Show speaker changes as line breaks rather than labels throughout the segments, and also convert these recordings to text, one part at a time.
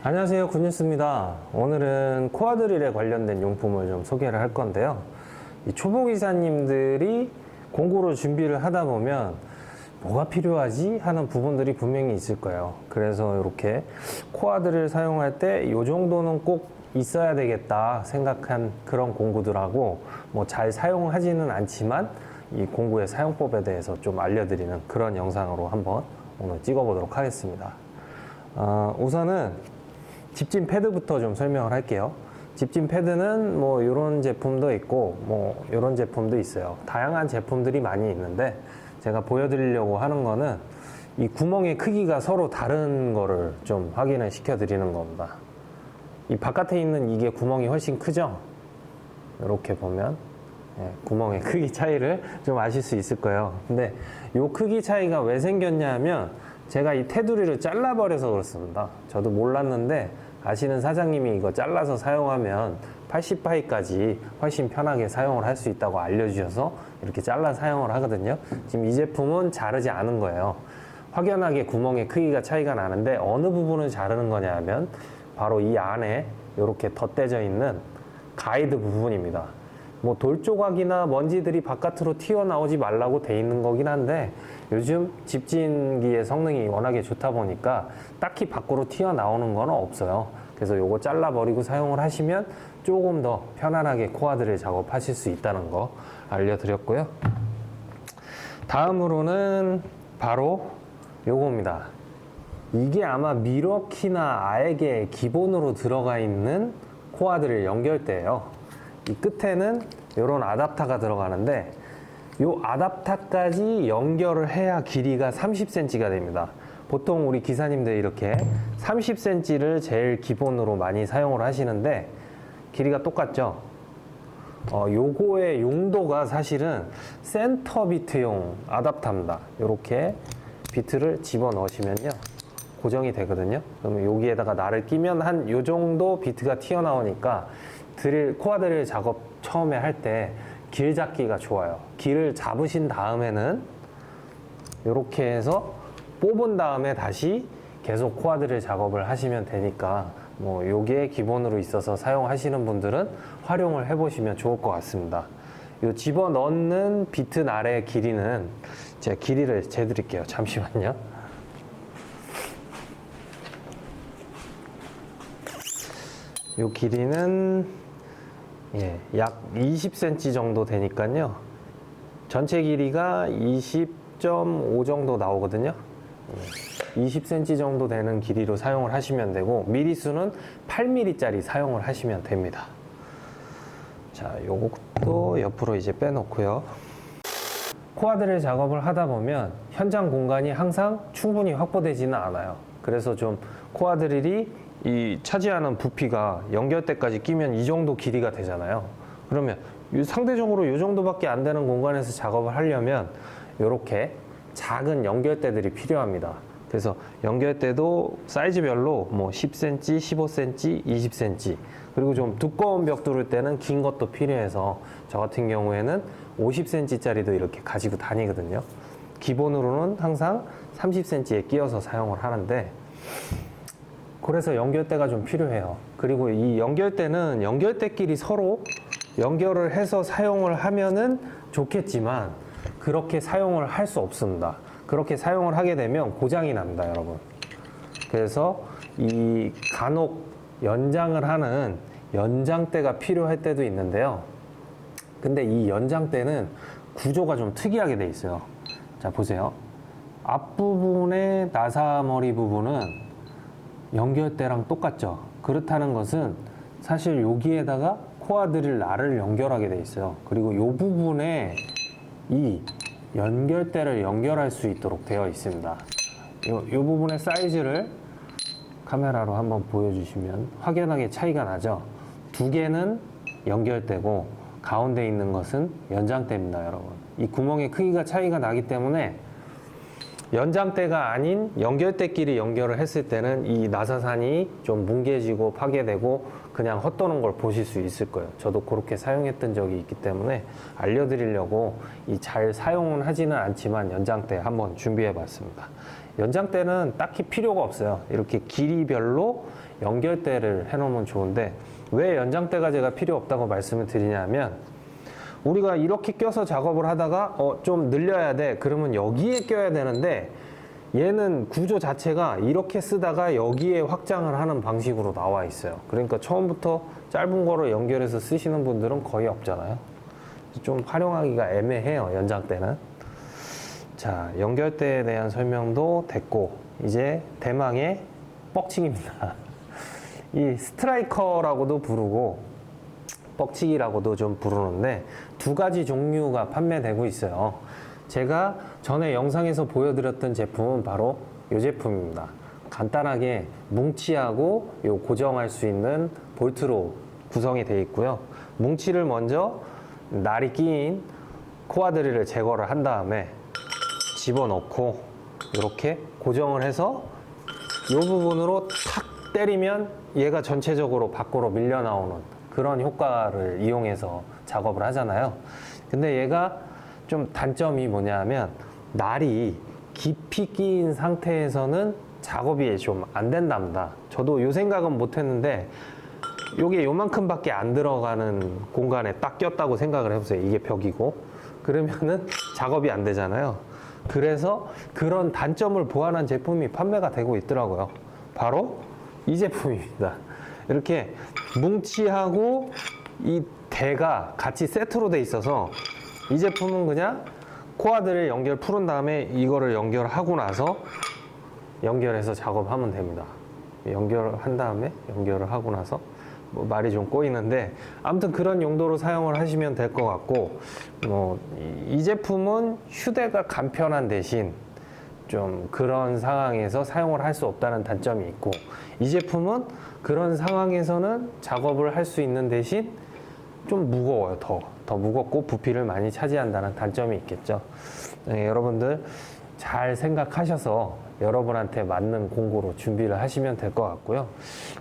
안녕하세요, 굿뉴스입니다. 오늘은 코어 드릴에 관련된 용품을 좀 소개를 할 건데요. 이 초보 기사님들이 공구로 준비를 하다 보면 뭐가 필요하지 하는 부분들이 분명히 있을 거예요. 그래서 이렇게 코어 드릴 사용할 때 이 정도는 꼭 있어야 되겠다 생각한 그런 공구들하고 뭐 잘 사용하지는 않지만 이 공구의 사용법에 대해서 좀 알려드리는 그런 영상으로 한번 오늘 찍어보도록 하겠습니다. 우선은 집진 패드부터 좀 설명을 할게요. 집진 패드는 뭐 이런 제품도 있고 뭐 이런 제품도 있어요. 다양한 제품들이 많이 있는데 제가 보여드리려고 하는 거는 이 구멍의 크기가 서로 다른 거를 좀 확인을 시켜 드리는 겁니다. 이 바깥에 있는 이게 구멍이 훨씬 크죠? 이렇게 보면 구멍의 크기 차이를 좀 아실 수 있을 거예요. 근데 이 크기 차이가 왜 생겼냐 하면 제가 이 테두리를 잘라버려서 그렇습니다. 저도 몰랐는데 아시는 사장님이 이거 잘라서 사용하면 80파이까지 훨씬 편하게 사용을 할 수 있다고 알려주셔서 이렇게 잘라 사용을 하거든요. 지금 이 제품은 자르지 않은 거예요. 확연하게 구멍의 크기가 차이가 나는데 어느 부분을 자르는 거냐 하면 바로 이 안에 이렇게 덧대져 있는 가이드 부분입니다. 뭐 돌조각이나 먼지들이 바깥으로 튀어나오지 말라고 돼 있는 거긴 한데 요즘 집진기의 성능이 워낙에 좋다 보니까 딱히 밖으로 튀어나오는 건 없어요. 그래서 요거 잘라버리고 사용을 하시면 조금 더 편안하게 코어 드릴 작업하실 수 있다는 거 알려드렸고요. 다음으로는 바로 요겁니다. 이게 아마 미러키나 아에게 기본으로 들어가 있는 코어 드릴 연결대예요. 이 끝에는 이런 아답터가 들어가는데 이 아답터까지 연결을 해야 길이가 30cm가 됩니다. 보통 우리 기사님들 이렇게 30cm를 제일 기본으로 많이 사용을 하시는데 길이가 똑같죠? 요거의 용도가 사실은 센터 비트용 아답터입니다. 이렇게 비트를 집어 넣으시면요 고정이 되거든요. 그러면 여기에다가 날을 끼면 한 요 정도 비트가 튀어나오니까 코어 드릴 작업 처음에 할 때 길 잡기가 좋아요. 길을 잡으신 다음에는 이렇게 해서 뽑은 다음에 다시 계속 코어 드릴 작업을 하시면 되니까 뭐 요게 기본으로 있어서 사용하시는 분들은 활용을 해보시면 좋을 것 같습니다. 요 집어 넣는 비트 날의 길이는 제가 길이를 재드릴게요. 잠시만요. 요 길이는 약 20cm 정도 되니까요. 전체 길이가 20.5 정도 나오거든요. 20cm 정도 되는 길이로 사용을 하시면 되고 미리수는 8mm짜리 사용을 하시면 됩니다. 자, 요것도 옆으로 이제 빼놓고요. 코어 드릴 작업을 하다 보면 현장 공간이 항상 충분히 확보되지는 않아요. 그래서 좀 코어 드릴이 이 차지하는 부피가 연결대까지 끼면 이 정도 길이가 되잖아요. 그러면 상대적으로 이 정도밖에 안 되는 공간에서 작업을 하려면 이렇게 작은 연결대들이 필요합니다. 그래서 연결대도 사이즈별로 뭐 10cm, 15cm, 20cm 그리고 좀 두꺼운 벽 뚫을 때는 긴 것도 필요해서 저 같은 경우에는 50cm짜리도 이렇게 가지고 다니거든요. 기본으로는 항상 30cm에 끼워서 사용을 하는데 그래서 연결대가 좀 필요해요. 그리고 이 연결대는 연결대끼리 서로 연결을 해서 사용을 하면은 좋겠지만 그렇게 사용을 할 수 없습니다. 그렇게 사용을 하게 되면 고장이 납니다, 여러분. 그래서 이 간혹 연장을 하는 연장대가 필요할 때도 있는데요. 근데 이 연장대는 구조가 좀 특이하게 돼 있어요. 자, 보세요. 앞부분의 나사머리 부분은 연결대랑 똑같죠. 그렇다는 것은 사실 여기에다가 코어 드릴 날을 연결하게 돼 있어요. 그리고 이 부분에 이 연결대를 연결할 수 있도록 되어 있습니다. 이 부분의 사이즈를 카메라로 한번 보여주시면 확연하게 차이가 나죠. 두 개는 연결대고 가운데 있는 것은 연장대입니다, 여러분. 이 구멍의 크기가 차이가 나기 때문에 연장대가 아닌 연결대끼리 연결을 했을 때는 이 나사산이 좀 뭉개지고 파괴되고 그냥 헛도는 걸 보실 수 있을 거예요. 저도 그렇게 사용했던 적이 있기 때문에 알려드리려고 잘 사용은 하지는 않지만 연장대 한번 준비해 봤습니다. 연장대는 딱히 필요가 없어요. 이렇게 길이별로 연결대를 해놓으면 좋은데, 왜 연장대가 제가 필요 없다고 말씀을 드리냐면, 우리가 이렇게 껴서 작업을 하다가 좀 늘려야 돼. 그러면 여기에 껴야 되는데, 얘는 구조 자체가 이렇게 쓰다가 여기에 확장을 하는 방식으로 나와 있어요. 그러니까 처음부터 짧은 거로 연결해서 쓰시는 분들은 거의 없잖아요. 좀 활용하기가 애매해요, 연장대는. 자, 연결대에 대한 설명도 됐고, 이제 대망의 뻑치기입니다. 이 스트라이커라고도 부르고 뻑치기라고도 좀 부르는데, 두 가지 종류가 판매되고 있어요. 제가 전에 영상에서 보여드렸던 제품은 바로 이 제품입니다. 간단하게 뭉치하고 요 고정할 수 있는 볼트로 구성이 되어 있고요. 뭉치를 먼저 날이 끼인 코어 드릴을 제거를 한 다음에 집어넣고 이렇게 고정을 해서 이 부분으로 탁 때리면 얘가 전체적으로 밖으로 밀려 나오는 그런 효과를 이용해서 작업을 하잖아요. 근데 얘가 좀 단점이 뭐냐면, 날이 깊이 끼인 상태에서는 작업이 좀 안 된답니다. 저도 요 생각은 못 했는데, 요게 요만큼밖에 안 들어가는 공간에 딱 꼈다고 생각을 해보세요. 이게 벽이고. 그러면은 작업이 안 되잖아요. 그래서 그런 단점을 보완한 제품이 판매가 되고 있더라고요. 바로 이 제품입니다. 이렇게 뭉치하고 이 대가 같이 세트로 돼 있어서, 이 제품은 그냥 코어들을 연결 풀은 다음에 이거를 연결하고 나서 연결해서 작업하면 됩니다. 연결한 다음에 연결을 하고 나서, 뭐 말이 좀 꼬이는데 아무튼 그런 용도로 사용을 하시면 될 것 같고, 이 제품은 휴대가 간편한 대신 좀 그런 상황에서 사용을 할 수 없다는 단점이 있고, 이 제품은 그런 상황에서는 작업을 할 수 있는 대신 좀 무거워요. 더 무겁고 부피를 많이 차지한다는 단점이 있겠죠. 네, 여러분들 잘 생각하셔서 여러분한테 맞는 공구로 준비를 하시면 될 것 같고요.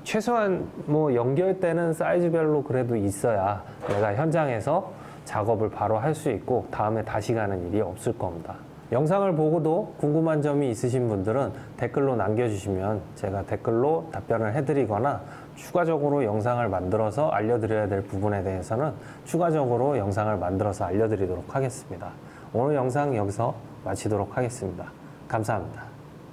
최소한 뭐 연결대는 사이즈별로 그래도 있어야 내가 현장에서 작업을 바로 할 수 있고 다음에 다시 가는 일이 없을 겁니다. 영상을 보고도 궁금한 점이 있으신 분들은 댓글로 남겨주시면 제가 댓글로 답변을 해드리거나, 추가적으로 영상을 만들어서 알려드려야 될 부분에 대해서는 추가적으로 영상을 만들어서 알려드리도록 하겠습니다. 오늘 영상 여기서 마치도록 하겠습니다. 감사합니다.